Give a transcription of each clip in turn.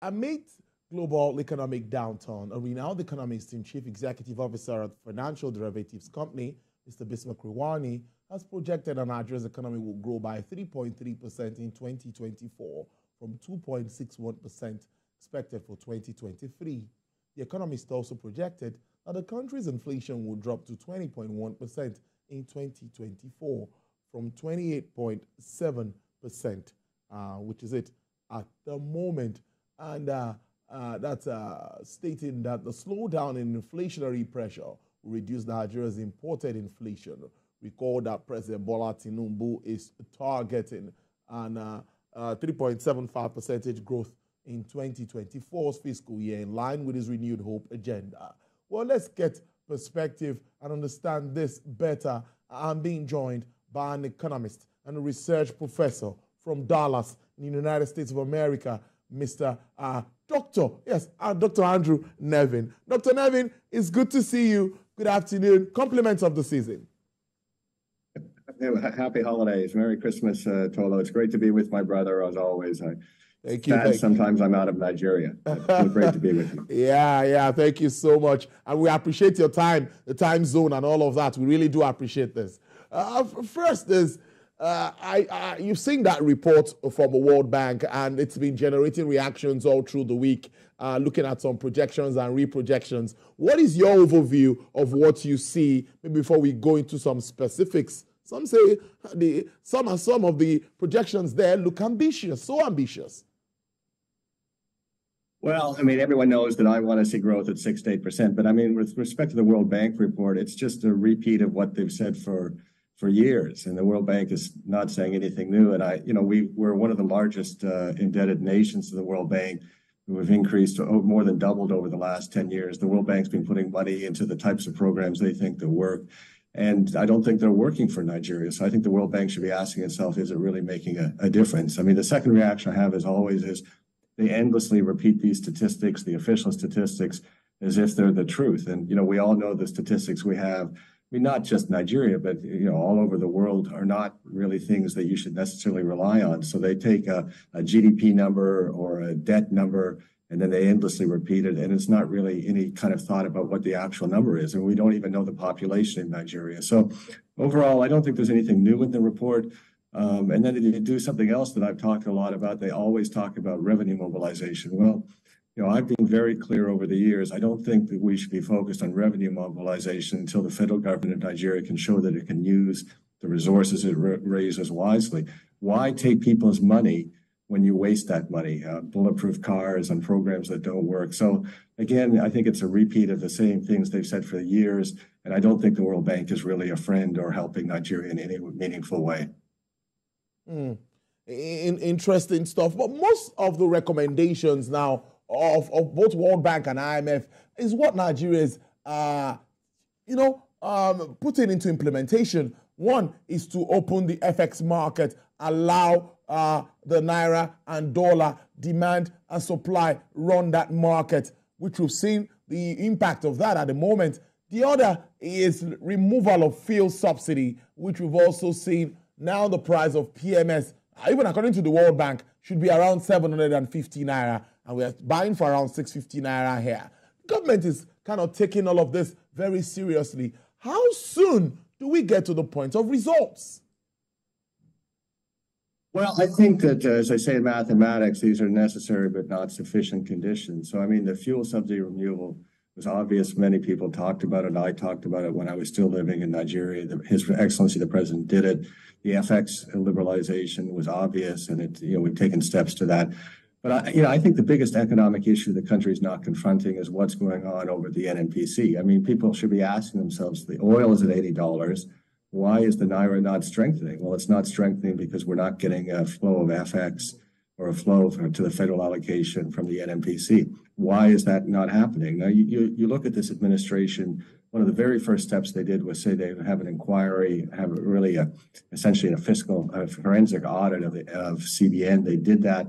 Amid global economic downturn, a renowned economist and chief executive officer at financial derivatives company, Mr. Bismarck Rewane, has projected that Nigeria's economy will grow by 3.3% in 2024 from 2.61% expected for 2023. The economist also projected that the country's inflation will drop to 20.1% in 2024 from 28.7%, which is it at the moment. And that's stating that the slowdown in inflationary pressure will reduce Nigeria's imported inflation. Recall that President Bola Tinubu is targeting an 3.75% growth in 2024's fiscal year, in line with his renewed hope agenda. Well, let's get perspective and understand this better. I'm being joined by an economist and a research professor from Dallas in the United States of America, Mr. Dr. Andrew Nevin. Dr. Nevin, it's good to see you. Good afternoon. Compliments of the season. Happy holidays. Merry Christmas, Tolo. It's great to be with my brother, as always. Thank you. Sometimes I'm out of Nigeria. It's great to be with you. Yeah. Thank you so much. And we appreciate your time, the time zone and all of that. We really do appreciate this. First is, you've seen that report from the World Bank, and it's been generating reactions all through the week, looking at some projections and reprojections. What is your overview of what you see? Maybe before we go into some specifics, some say some of the projections there look ambitious, so ambitious. Well, I mean, everyone knows that I want to see growth at 6 to 8%, but I mean, with respect to the World Bank report, it's just a repeat of what they've said for years, and the World Bank is not saying anything new. And we're one of the largest indebted nations to the World Bank. We've increased more than doubled over the last 10 years. The World Bank's been putting money into the types of programs they think that work, and I don't think they're working for Nigeria. So I think the World Bank should be asking itself, is it really making a difference? I mean, the second reaction I have, as always, is they endlessly repeat these statistics, the official statistics, as if they're the truth. And, we all know the statistics we have. I mean, not just Nigeria, but, all over the world are not really things that you should necessarily rely on. So they take a GDP number or a debt number, and then they endlessly repeat it. And it's not really any kind of thought about what the actual number is. And we don't even know the population in Nigeria. So overall, I don't think there's anything new in the report. And then they do something else that I've talked a lot about. They always talk about revenue mobilization. Well, I've been very clear over the years. I don't think that we should be focused on revenue mobilization until the federal government of Nigeria can show that it can use the resources it raises wisely. Why take people's money when you waste that money? Bulletproof cars and programs that don't work. So again, I think it's a repeat of the same things they've said for years. And I don't think the World Bank is really a friend or helping Nigeria in any meaningful way. Interesting stuff. But most of the recommendations now of both World Bank and IMF is what Nigeria is, putting into implementation. One is to open the FX market, allow the naira and dollar demand and supply run that market, which we've seen the impact of that at the moment. The other is removal of fuel subsidy, which we've also seen. Now the price of PMS, even according to the World Bank, should be around 750 naira, and we are buying for around 650 naira here. Government is kind of taking all of this very seriously. How soon do we get to the point of results? Well, I think that, as I say in mathematics, these are necessary but not sufficient conditions. So, I mean, the fuel subsidy removal was obvious. Many people talked about it. I talked about it when I was still living in Nigeria. His Excellency, the President, did it. The FX liberalization was obvious, and we've taken steps to that. But I think the biggest economic issue the country is not confronting is what's going on over the NNPC. I mean, people should be asking themselves, the oil is at $80. Why is the naira not strengthening? Well, it's not strengthening because we're not getting a flow of FX or a flow to the federal allocation from the NNPC. Why is that not happening? Now, you look at this administration, one of the very first steps they did was say they would have an inquiry, have essentially a fiscal, forensic audit of CBN. They did that.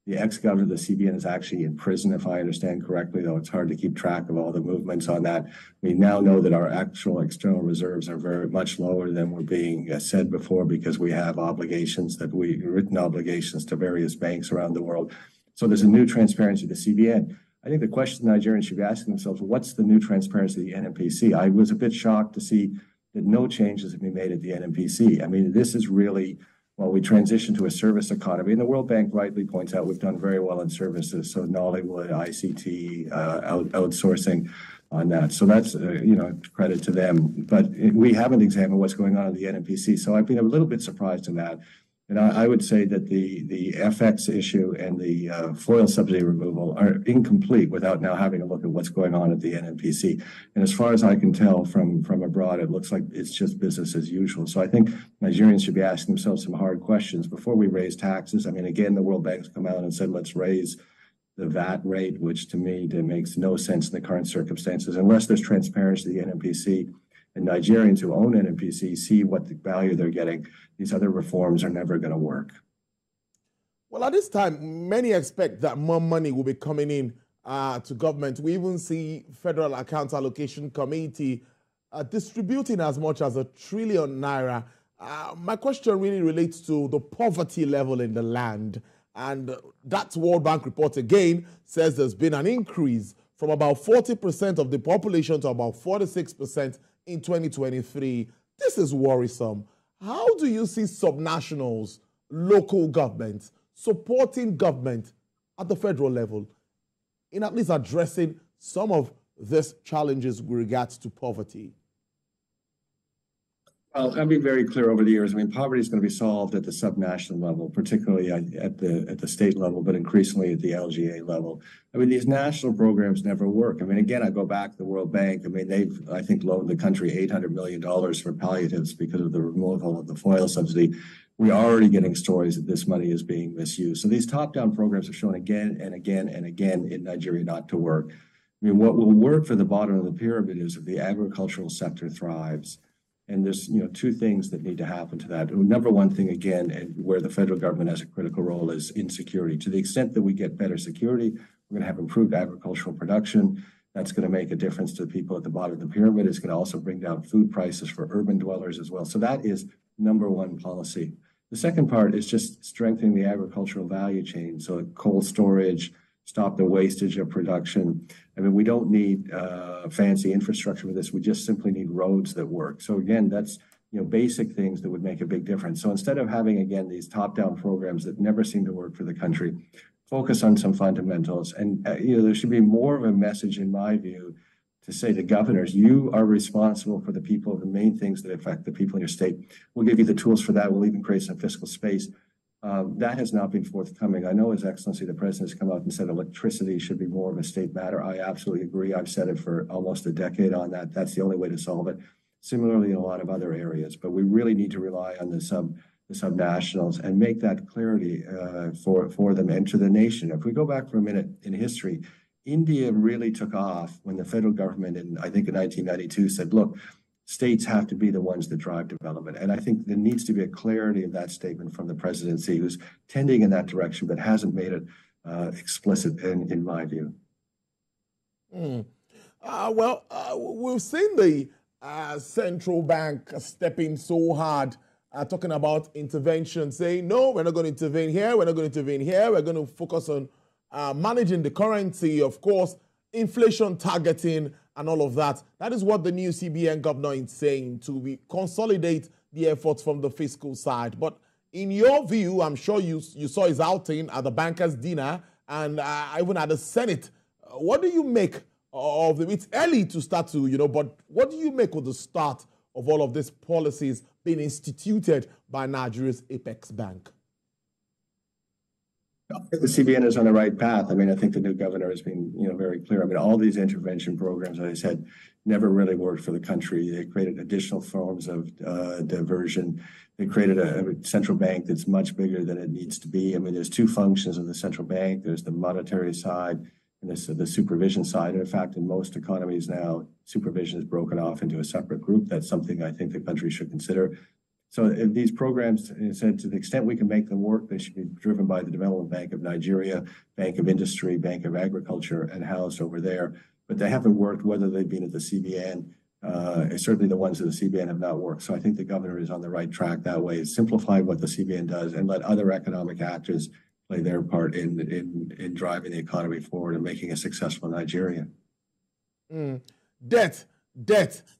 The ex-governor of the CBN is actually in prison, if I understand correctly, though it's hard to keep track of all the movements on that. We now know that our actual external reserves are very much lower than were being said before, because we have written obligations to various banks around the world. So there's a new transparency to CBN. I think the question Nigerians should be asking themselves, what's the new transparency of the NNPC? I was a bit shocked to see that no changes have been made at the NNPC. I mean, this is really, well, we transition to a service economy, and the World Bank rightly points out we've done very well in services, so Nollywood, ICT, outsourcing on that. So that's, credit to them. But we haven't examined what's going on at the NNPC, so I've been a little bit surprised in that. And I would say that the FX issue and the foil subsidy removal are incomplete without now having a look at what's going on at the NNPC. And as far as I can tell from abroad, it looks like it's just business as usual. So I think Nigerians should be asking themselves some hard questions before we raise taxes. I mean, again, the World Bank's come out and said, let's raise the VAT rate, which to me makes no sense in the current circumstances, unless there's transparency to the NNPC. And Nigerians who own NNPC see what the value they're getting. These other reforms are never going to work. Well, at this time, many expect that more money will be coming in to government. We even see Federal Accounts Allocation Committee distributing as much as ₦1 trillion. My question really relates to the poverty level in the land. And that World Bank report again says there's been an increase from about 40% of the population to about 46% in 2023. This is worrisome. How do you see subnationals, local governments, supporting government at the federal level in at least addressing some of these challenges with regards to poverty? Well, I've been very clear over the years. I mean, poverty is going to be solved at the subnational level, particularly at the state level, but increasingly at the LGA level. I mean, these national programs never work. I mean, again, I go back to the World Bank. I mean, they've, I think, loaned the country $800 million for palliatives because of the removal of the foil subsidy. We're already getting stories that this money is being misused. So these top-down programs are shown again and again and again in Nigeria not to work. I mean, what will work for the bottom of the pyramid is if the agricultural sector thrives. And there's, two things that need to happen to that. Number one thing, again, and where the federal government has a critical role, is insecurity. To the extent that we get better security, we're going to have improved agricultural production. That's going to make a difference to the people at the bottom of the pyramid. It's going to also bring down food prices for urban dwellers as well. So that is number one policy. The second part is just strengthening the agricultural value chain. So cold storage, stop the wastage of production. I mean, we don't need fancy infrastructure for this. We just simply need roads that work. So again, that's basic things that would make a big difference. So instead of having, again, these top-down programs that never seem to work for the country, focus on some fundamentals. And there should be more of a message, in my view, to say to governors, you are responsible for the people, the main things that affect the people in your state. We'll give you the tools for that. We'll even create some fiscal space. That has not been forthcoming. I know His Excellency the President has come out and said electricity should be more of a state matter. I absolutely agree. I've said it for almost a decade on that. That's the only way to solve it. Similarly, in a lot of other areas, but we really need to rely on the subnationals and make that clarity for them and to the nation. If we go back for a minute in history, India really took off when the federal government, I think in 1992, said, look, states have to be the ones that drive development. And I think there needs to be a clarity of that statement from the presidency, who's tending in that direction, but hasn't made it explicit in my view. We've seen the central bank stepping so hard, talking about intervention, saying, no, we're not going to intervene here, we're not going to intervene here, we're going to focus on managing the currency, of course, inflation targeting, and all of that. That is what the new CBN governor is saying, to consolidate the efforts from the fiscal side. But in your view, I'm sure you saw his outing at the bankers' dinner and even at the Senate. What do you make of it? It's early to start to, but what do you make of the start of all of these policies being instituted by Nigeria's apex bank? The CBN is on the right path. I mean, I think the new governor has been, very clear. I mean, all these intervention programs, as I said, never really worked for the country. They created additional forms of diversion. They created a central bank that's much bigger than it needs to be. I mean, there's two functions of the central bank. There's the monetary side and the supervision side. And in fact, in most economies now, supervision is broken off into a separate group. That's something I think the country should consider. So if these programs, said to the extent we can make them work, they should be driven by the Development Bank of Nigeria, Bank of Industry, Bank of Agriculture, and housed over there. But they haven't worked, whether they've been at the CBN. Certainly the ones at the CBN have not worked. So I think the governor is on the right track that way. Simplify what the CBN does and let other economic actors play their part in driving the economy forward and making a successful Nigeria. Debt.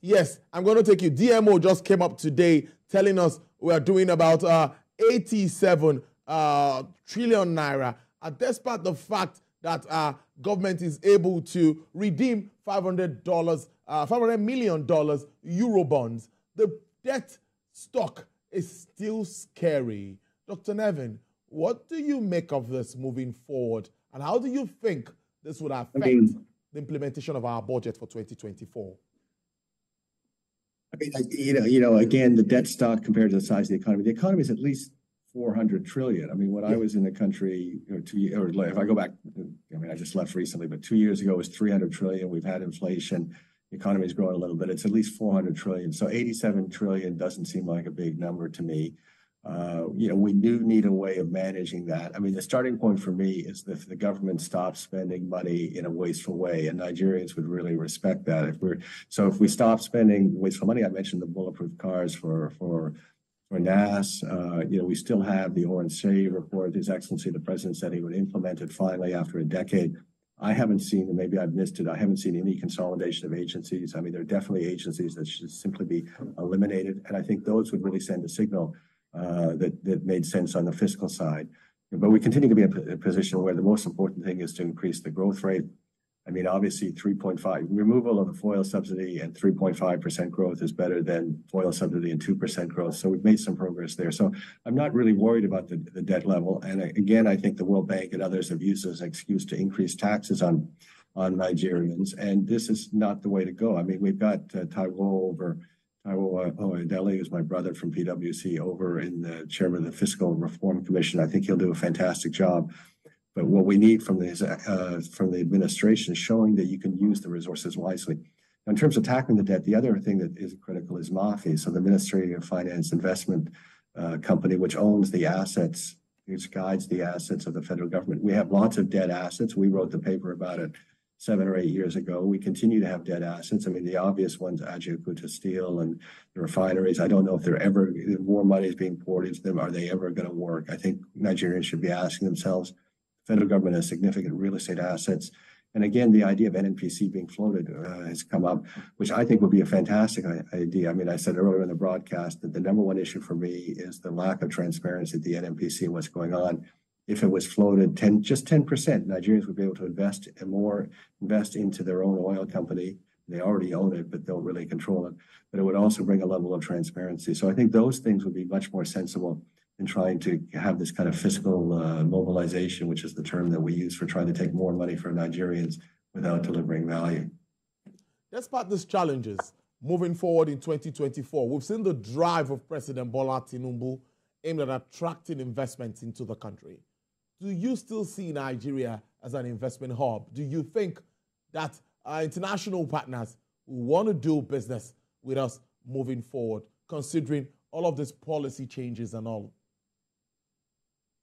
Yes, I'm going to take you. DMO just came up today telling us we are doing about 87 trillion naira, despite the fact that government is able to redeem $500 million Euro bonds. The debt stock is still scary. Dr. Nevin, what do you make of this moving forward, and how do you think this would affect the implementation of our budget for 2024? I mean, again, the debt stock compared to the size of the economy is at least 400 trillion. I mean, when I was in the country, or if I go back, I mean, I just left recently, but 2 years ago it was 300 trillion. We've had inflation. The economy is growing a little bit. It's at least 400 trillion. So 87 trillion doesn't seem like a big number to me. We do need a way of managing that. I mean, the starting point for me is that if the government stops spending money in a wasteful way, and Nigerians would really respect that. If we stop spending wasteful money, I mentioned the bulletproof cars for NAS. We still have the Orange Shade report. His Excellency, the President, said he would implement it finally after a decade. I haven't seen, and maybe I've missed it, I haven't seen any consolidation of agencies. I mean, there are definitely agencies that should simply be eliminated. And I think those would really send a signal that made sense on the fiscal side. But we continue to be in a position where the most important thing is to increase the growth rate. I mean, obviously 3.5, removal of the foil subsidy and 3.5% growth is better than foil subsidy and 2% growth. So we've made some progress there. So I'm not really worried about the debt level. And again, I think the World Bank and others have used as an excuse to increase taxes on Nigerians. And this is not the way to go. I mean, we've got Taiwo Adeli, who's my brother from PwC, over in the chairman of the Fiscal Reform Commission. I think he'll do a fantastic job. But what we need from the administration is showing that you can use the resources wisely. Now, in terms of tackling the debt, the other thing that is critical is MAFI, so the Ministry of Finance Investment Company, which owns the assets, which guides the assets of the federal government. We have lots of debt assets. We wrote the paper about it 7 or 8 years ago. We continue to have debt assets. I mean, the obvious ones, Ajaokuta Steel and the refineries, I don't know if more money is being poured into them. Are they ever going to work? I think Nigerians should be asking themselves. Federal government has significant real estate assets. And again, the idea of NNPC being floated has come up, which I think would be a fantastic idea. I mean, I said earlier in the broadcast that the number one issue for me is the lack of transparency at the NNPC and what's going on. If it was floated, just 10%, Nigerians would be able to invest into their own oil company. They already own it, but don't really control it. But it would also bring a level of transparency. So I think those things would be much more sensible in trying to have this kind of fiscal mobilization, which is the term that we use for trying to take more money from Nigerians without delivering value. Despite these challenges, moving forward in 2024, we've seen the drive of President Bola Tinubu aimed at attracting investments into the country. Do you still see Nigeria as an investment hub? Do you think that our international partners will want to do business with us moving forward, considering all of these policy changes and all?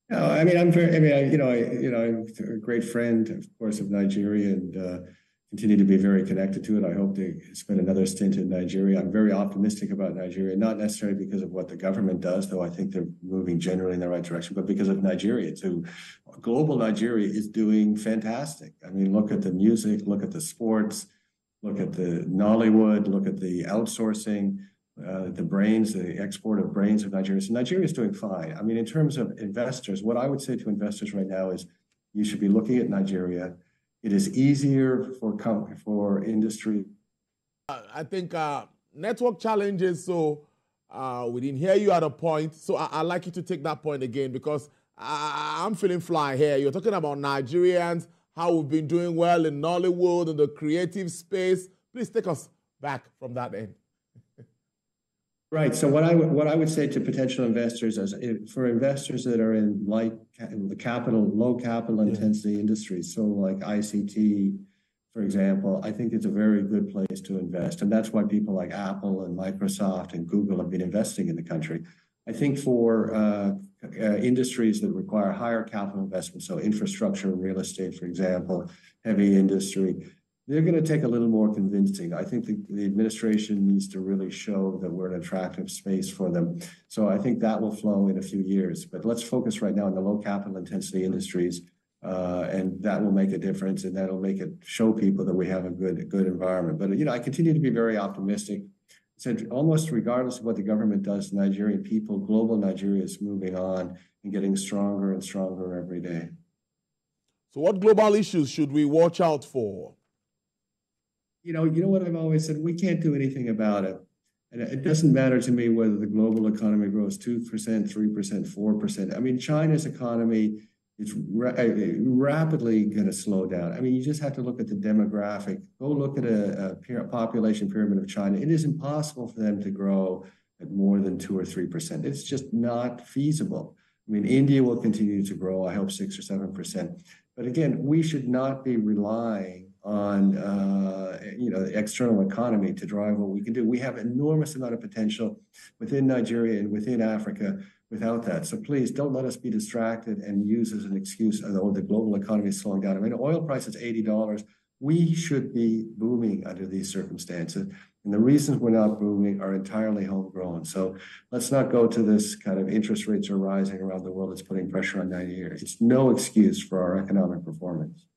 No, I mean, I'm a great friend, of course, of Nigeria, and continue to be very connected to it. I hope to spend another stint in Nigeria. I'm very optimistic about Nigeria, not necessarily because of what the government does, though I think they're moving generally in the right direction, but because of Nigeria too. Global Nigeria is doing fantastic. I mean, look at the music, look at the sports, look at the Nollywood, look at the outsourcing. The export of brains of Nigeria. So Nigeria is doing fine. I mean, in terms of investors, what I would say to investors right now is you should be looking at Nigeria. It is easier for industry. I think network challenges, so we didn't hear you at a point. So I'd like you to take that point again, because I'm feeling fly here. You're talking about Nigerians, how we've been doing well in Nollywood and the creative space. Please take us back from that end. Right. So what I would say to potential investors is, for investors that are in low capital intensity industries, so like ICT, for example, I think it's a very good place to invest. And that's why people like Apple and Microsoft and Google have been investing in the country. I think for industries that require higher capital investment, so infrastructure and real estate, for example, heavy industry, they're going to take a little more convincing. I think the administration needs to really show that we're an attractive space for them. So I think that will flow in a few years. But let's focus right now on the low capital intensity industries, and that will make a difference, and that'll make it show people that we have a good environment. But I continue to be very optimistic. So almost regardless of what the government does, Nigerian people, global Nigeria is moving on and getting stronger and stronger every day. So what global issues should we watch out for? You know what I've always said, we can't do anything about it. And it doesn't matter to me whether the global economy grows 2%, 3%, 4%. I mean, China's economy is rapidly going to slow down. I mean, you just have to look at the demographic. Go look at a population pyramid of China. It is impossible for them to grow at more than 2 or 3%. It's just not feasible. I mean, India will continue to grow, I hope 6 or 7%. But again, we should not be relying on the external economy to drive what we can do. We have an enormous amount of potential within Nigeria and within Africa without that. So please don't let us be distracted and use as an excuse, the global economy is slowing down. I mean, oil price is $80. We should be booming under these circumstances. And the reasons we're not booming are entirely homegrown. So let's not go to this kind of interest rates are rising around the world. It's putting pressure on Nigeria. It's no excuse for our economic performance.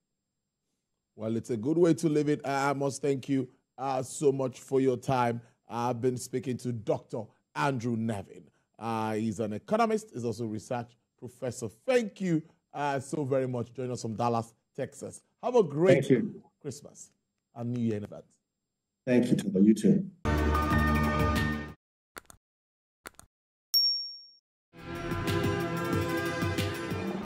Well, it's a good way to live it. I must thank you so much for your time. I've been speaking to Dr. Andrew Nevin. He's an economist. He's also a research professor. Thank you so very much. Join us from Dallas, Texas. Have a great Christmas and New Year in advance. Thank you, Tola. You too.